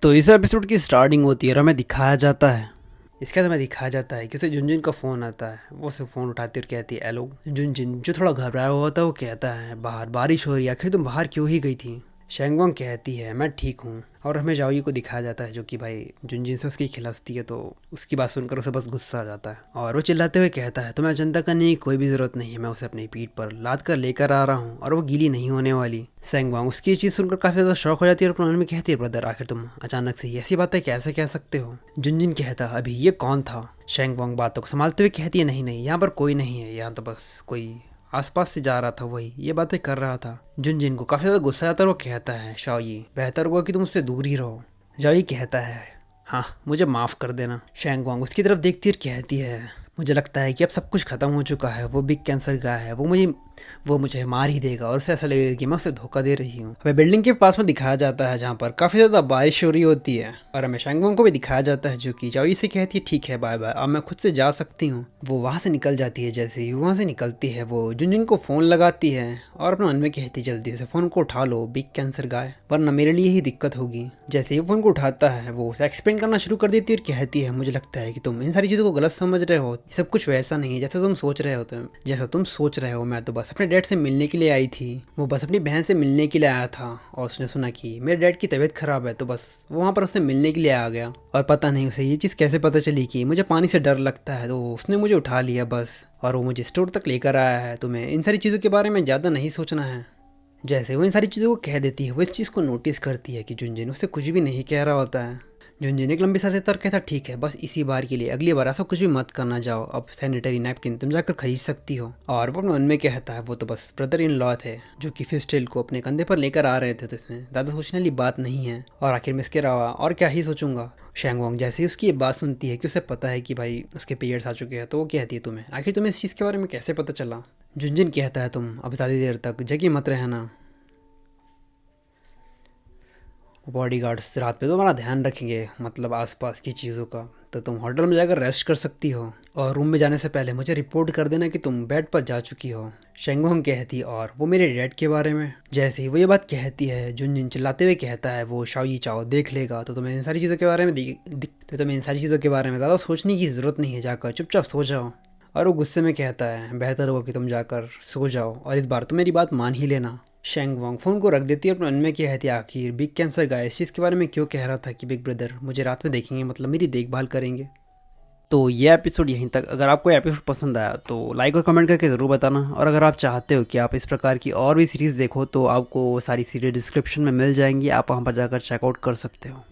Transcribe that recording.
तो इस एपिसोड की स्टार्टिंग होती है और हमें दिखाया जाता है इसके बाद हमें दिखाया जाता है कि उसे जुनजिन का फ़ोन आता है। वो उसे फ़ोन उठाती है और कहती है हेलो। जुनजिन जो थोड़ा घबराया हुआ होता है वो कहता है बाहर बारिश हो रही है, आखिर तुम बाहर क्यों ही गई थी। शेंगवांग कहती है मैं ठीक हूँ और हमें जाओई को दिखाया जाता है जो कि भाई जुनजिन से उसकी खिलस्ती है। तो उसकी बात सुनकर उसे बस गुस्सा आ जाता है और वो चिल्लाते हुए कहता है तुम्हें चिंता करने की कोई भी ज़रूरत नहीं है, मैं उसे अपनी पीठ पर लाद कर लेकर आ रहा हूँ और वो गीली नहीं होने वाली। शेंगवांग उसकी ये चीज़ सुनकर काफ़ी ज़्यादा शौक हो जाती है और अपने मन में कहती है ब्रदर आखिर तुम अचानक से ऐसी बातें कैसे कह सकते हो। जुनजिन कहता अभी ये कौन था। शेंगवांग बातों को संभालते हुए कहती है नहीं नहीं यहाँ पर कोई नहीं है, यहाँ तो बस कोई आसपास से जा रहा था, वही ये बातें कर रहा था। जुनजिन को काफ़ी ज़्यादा गुस्सा आता है और वो कहता है शाओई बेहतर हुआ कि तुम उससे दूर ही रहो। जाओई कहता है हाँ मुझे माफ़ कर देना। शेंगवांग उसकी तरफ देखती है और कहती है मुझे लगता है कि अब सब कुछ खत्म हो चुका है। वो बिग कैंसर गाय है, वो मुझे मार ही देगा और उसे ऐसा लगेगा कि मैं उसे धोखा दे रही हूँ। हमें बिल्डिंग के पास में दिखाया जाता है जहाँ पर काफ़ी ज़्यादा बारिश हो रही होती है और हमें शेंगवांग को भी दिखाया जाता है जो कि जाओई से कहती है ठीक है बाय बाय, अब मैं खुद से जा सकती हूँ। वो वहाँ से निकल जाती है। जैसे ही वहाँ से निकलती है वो जुनजुन को फ़ोन लगाती है और अपने मन में कहती है जल्दी से फ़ोन को उठा लो बिग कैंसर गाय, वरना मेरे लिए ही दिक्कत होगी। जैसे ही फ़ोन को उठाता है वो उसे एक्सप्लेन करना शुरू कर देती है और कहती है मुझे लगता है कि तुम इन सारी चीज़ों को गलत समझ रहे हो, सब कुछ वैसा नहीं है जैसा तुम सोच रहे हो। मैं तो बस अपने डैड से मिलने के लिए आई थी, वो बस अपनी बहन से मिलने के लिए आया था और उसने सुना कि मेरे डैड की तबीयत खराब है तो बस वो वहाँ पर उससे मिलने के लिए आ गया। और पता नहीं उसे ये चीज़ कैसे पता चली कि मुझे पानी से डर लगता है, तो उसने मुझे उठा लिया बस और वो मुझे स्टोर तक लेकर आया है। तुम्हें इन सारी चीज़ों के बारे में ज़्यादा नहीं सोचना है। जैसे वो इन सारी चीज़ों को कह देती है वो इस चीज़ को नोटिस करती है कि जुनजिन उससे कुछ भी नहीं कह रहा होता है। झुंझुन एक लंबी सांस लेता और कहता ठीक है बस इसी बार के लिए, अगली बार ऐसा कुछ भी मत करना, जाओ अब सैनिटरी नैपकिन तुम जाकर खरीद सकती हो। और वो अपने मन में कहता है वो तो बस ब्रदर इन लॉ थे जो कि फिस्टेल को अपने कंधे पर लेकर आ रहे थे, तो इसमें ज़्यादा सोचने वाली बात नहीं है और आखिर में इसके अलावा और क्या ही सोचूंगा। शेंगवांग जैसे ही उसकी ये बात सुनती है कि उसे पता है कि भाई उसके पीरियड्स आ चुके हैं, तो वो कहती है तुम्हें आखिर तुम्हें इस चीज़ के बारे में कैसे पता चला। झुंझुन कहता है तुम अब ज़्यादा देर तक जगह मत रहना, बॉडीगार्ड्स रात पे तो हमारा ध्यान रखेंगे, मतलब आसपास की चीज़ों का, तो तुम होटल में जाकर रेस्ट कर सकती हो और रूम में जाने से पहले मुझे रिपोर्ट कर देना कि तुम बेड पर जा चुकी हो। शेंगवांग कहती और वो मेरे डैड के बारे में। जैसे ही वो ये बात कहती है जुनजिन चिल्लाते हुए कहता है वो शाओई चाओ देख लेगा, तो तुम्हें इन सारी चीज़ों के बारे में ज़्यादा सोचने की ज़रूरत नहीं है, जाकर चुपचाप सो जाओ। और वो गुस्से में कहता है बेहतर होगा कि तुम जाकर सो जाओ और इस बार तो मेरी बात मान ही लेना। शेंगवांग फ़ोन को रख देती है अपने मन में कहती है आखिर बिग कैंसर गाय इस चीज़ के बारे में क्यों कह रहा था कि बिग ब्रदर मुझे रात में देखेंगे, मतलब मेरी देखभाल करेंगे। तो ये एपिसोड यहीं तक। अगर आपको एपिसोड पसंद आया तो लाइक और कमेंट करके ज़रूर बताना, और अगर आप चाहते हो कि आप इस प्रकार की और भी सीरीज़ देखो तो आपको सारी सीरीज डिस्क्रिप्शन में मिल जाएंगी, आप वहाँ पर जाकर चेकआउट कर सकते हो।